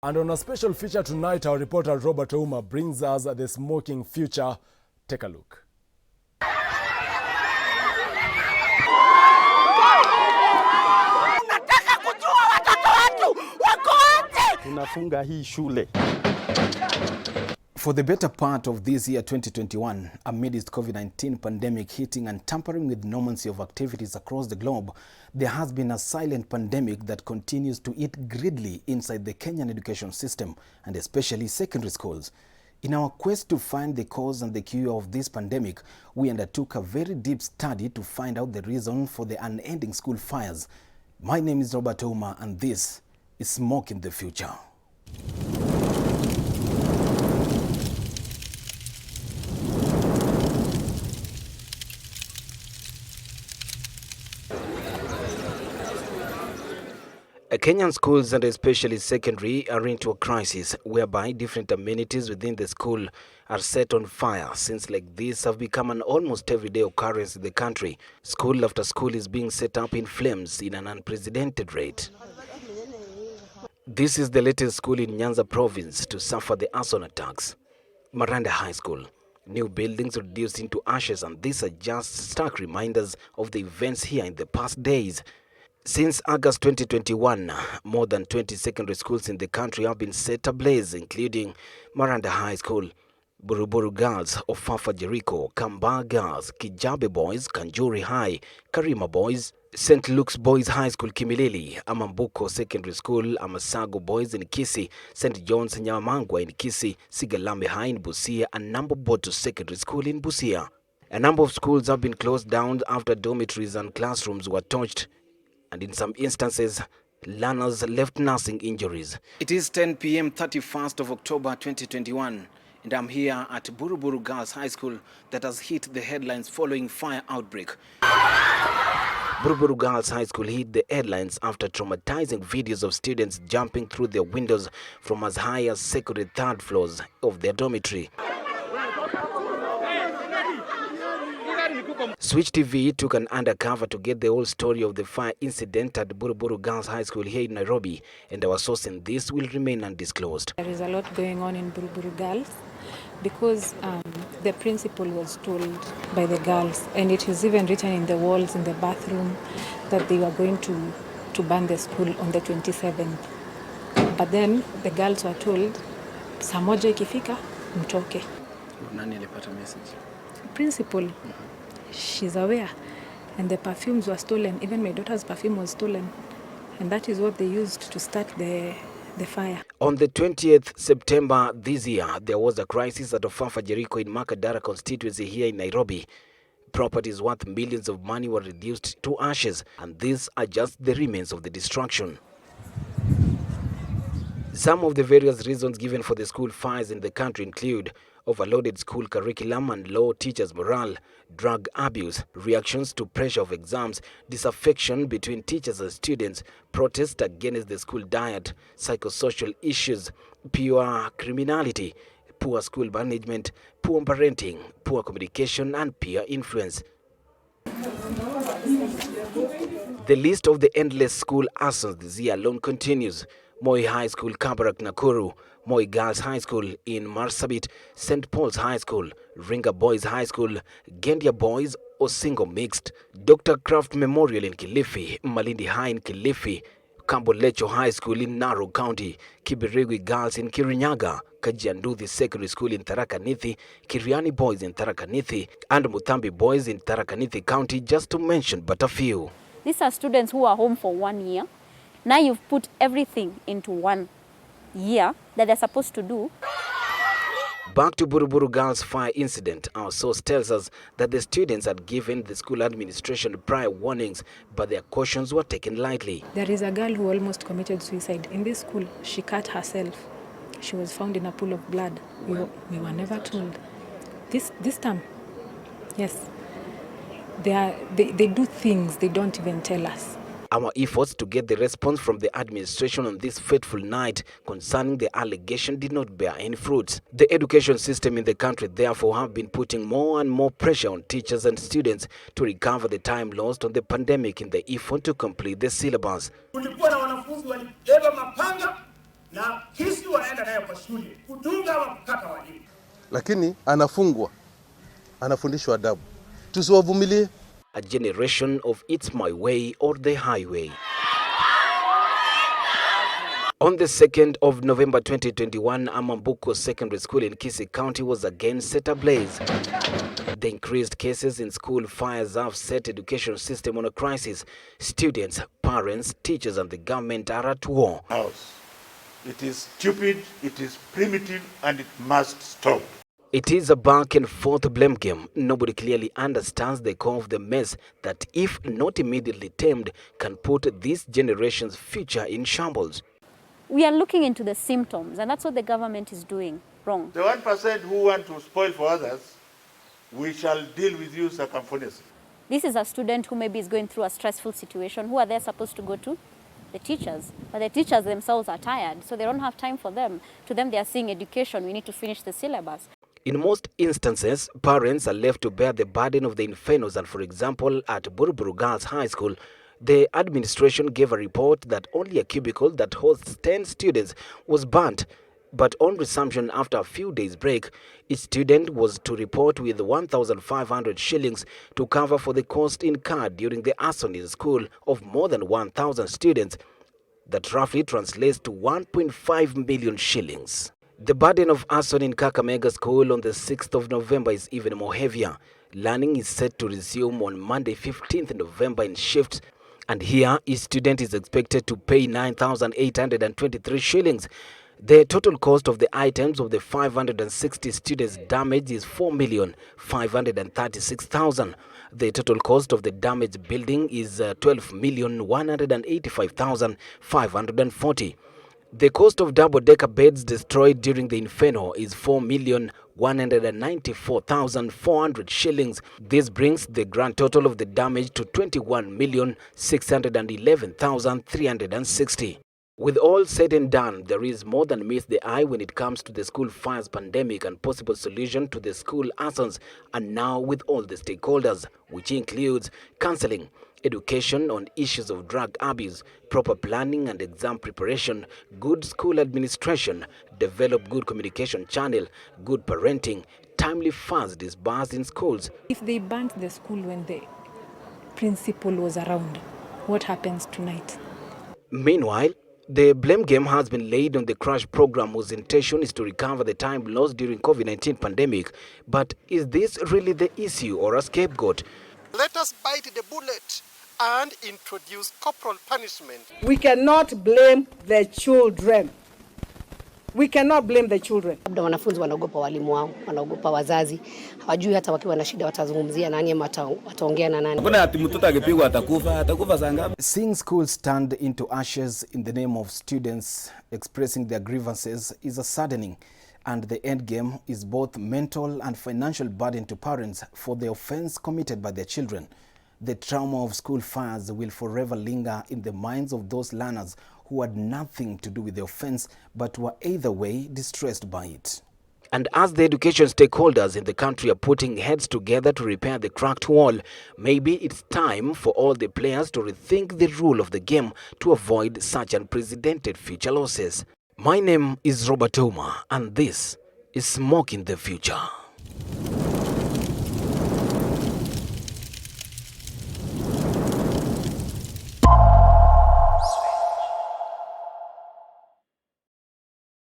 And on a special feature tonight, our reporter Robert Ouma brings us the smoking future. Take a look. Tunafunga hii shule. For the better part of this year 2021, amidst COVID-19 pandemic hitting and tampering with normalcy of activities across the globe, there has been a silent pandemic that continues to eat greedily inside the Kenyan education system, and especially secondary schools. In our quest to find the cause and the cure of this pandemic, we undertook a very deep study to find out the reason for the unending school fires. My name is Robert Ouma, and this is Smoke in the Future. Kenyan schools, and especially secondary, are into a crisis whereby different amenities within the school are set on fire, since like this have become an almost everyday occurrence in the country. School after school is being set up in flames in an unprecedented rate. This is the latest school in Nyanza province to suffer the arson attacks. Maranda High School. New buildings reduced into ashes, and these are just stark reminders of the events here in the past days. Since August 2021, more than 20 secondary schools in the country have been set ablaze, including Maranda High School, Buruburu Girls, Ofafa Jericho, Kamba Girls, Kijabe Boys, Kanjuri High, Karima Boys, St. Luke's Boys High School Kimilili, Amambuko Secondary School, Amasago Boys in Kisii, St. John's Nyamangwa in Kisii, Sigalame High in Busia, and Namboboto Secondary School in Busia. A number of schools have been closed down after dormitories and classrooms were torched, and in some instances, learners left nursing injuries. It is 10 p.m. 31st of October 2021, and I'm here at Buruburu Girls High School that has hit the headlines following fire outbreak. Buruburu Girls High School hit the headlines after traumatizing videos of students jumping through their windows from as high as second and third floors of their dormitory. Switch TV took an undercover to get the whole story of the fire incident at Buruburu Girls High School here in Nairobi, and our source in this will remain undisclosed. There is a lot going on in Buruburu Girls because the principal was told by the girls, and it is even written in the walls in the bathroom, that they were going to burn the school on the 27th. But then the girls were told, saa moja ikifika, mtoke. Nani alipata message? Principal. She's aware, and the perfumes were stolen. Even my daughter's perfume was stolen, and that is what they used to start the fire. On the 20th September this year, there was a crisis at Ofafa Jericho in Makadara constituency here in Nairobi. Properties worth millions of money were reduced to ashes, and these are just the remains of the destruction. Some of the various reasons given for the school fires in the country include overloaded school curriculum and low teachers' morale, drug abuse, reactions to pressure of exams, disaffection between teachers and students, protest against the school diet, psychosocial issues, pure criminality, poor school management, poor parenting, poor communication, and peer influence. The list of the endless school arsons this year alone continues. Moi High School, Kabarak, Nakuru, Moi Girls High School in Marsabit, St. Paul's High School, Ringa Boys High School, Gendia Boys, Osingo Mixed, Dr. Kraft Memorial in Kilifi, Malindi High in Kilifi, Kambolecho High School in Narok County, Kibirigwi Girls in Kirinyaga, Kajianduthi Secondary School in Tharaka Nithi, Kiriani Boys in Tharaka Nithi, and Mutambi Boys in Tharaka Nithi County, just to mention but a few. These are students who are home for 1 year. Now you've put everything into 1 year that they're supposed to do. Back to Buruburu Girls fire incident, our source tells us that the students had given the school administration prior warnings, but their cautions were taken lightly. There is a girl who almost committed suicide in this school. She cut herself. She was found in a pool of blood. We were never told. This time, yes, they do things they don't even tell us. Our efforts to get the response from the administration on this fateful night concerning the allegation did not bear any fruits. The education system in the country therefore have been putting more and more pressure on teachers and students to recover the time lost on the pandemic in the effort to complete the syllabus. na kisi wanaenda nayo kwa shule kutunga au kukata walimu, lakini anafungwa, anafundishwa adabu. Tusiwavumilie. A generation of it's my way or the highway. On the 2nd of November 2021, Amambuko Secondary School in Kisii County was again set ablaze. The increased cases in school fires have set education system on a crisis. Students, parents, teachers and the government are at war. It is stupid, it is primitive, and it must stop. It is a back and forth blame game. Nobody clearly understands the core of the mess that, if not immediately tamed, can put this generation's future in shambles. We are looking into the symptoms, and that's what the government is doing wrong. The 1% who want to spoil for others, we shall deal with you circumference. This is a student who maybe is going through a stressful situation. Who are they supposed to go to? The teachers. But the teachers themselves are tired, so they don't have time for them. To them, they are seeing education. We need to finish the syllabus. In most instances, parents are left to bear the burden of the infernos, and for example, at Buruburu Girls High School, the administration gave a report that only a cubicle that hosts 10 students was burnt. But on resumption after a few days break, each student was to report with 1,500 shillings to cover for the cost incurred during the arson in school of more than 1,000 students. That roughly translates to 1.5 million shillings. The burden of arson in Kakamega School on the 6th of November is even more heavier. Learning is set to resume on Monday 15th November in shifts, and here each student is expected to pay 9,823 shillings. The total cost of the items of the 560 students damaged is 4,536,000. The total cost of the damaged building is 12,185,540. The cost of double-decker beds destroyed during the inferno is 4,194,400 shillings. This brings the grand total of the damage to 21,611,360. With all said and done, there is more than meets the eye when it comes to the school fires pandemic and possible solution to the school arsons, and now with all the stakeholders, which includes counseling, education on issues of drug abuse, proper planning and exam preparation, good school administration, develop good communication channel, good parenting, timely funds disbursed in schools. If they burnt the school when the principal was around, what happens tonight? Meanwhile, the blame game has been laid on the crash program, whose intention is to recover the time lost during COVID-19 pandemic. But is this really the issue or a scapegoat? Let us bite the bullet and introduce corporal punishment. We cannot blame the children. We cannot blame the children. Labda wanafunzi wanaogopa walimu wao, wanaogopa wazazi. Hawajui hata wakiwa na shida watazungumzia nani ama wataongea na nani. Kuna ati mtoto akipigwa atakufa saa ngapi? Seeing schools turned into ashes in the name of students expressing their grievances is a saddening, and the end game is both mental and financial burden to parents for the offense committed by their children. The trauma of school fires will forever linger in the minds of those learners who had nothing to do with the offense but were either way distressed by it. And as the education stakeholders in the country are putting heads together to repair the cracked wall, maybe it's time for all the players to rethink the rule of the game to avoid such unprecedented future losses. My name is Robert Ouma, and this is Smoking the Future.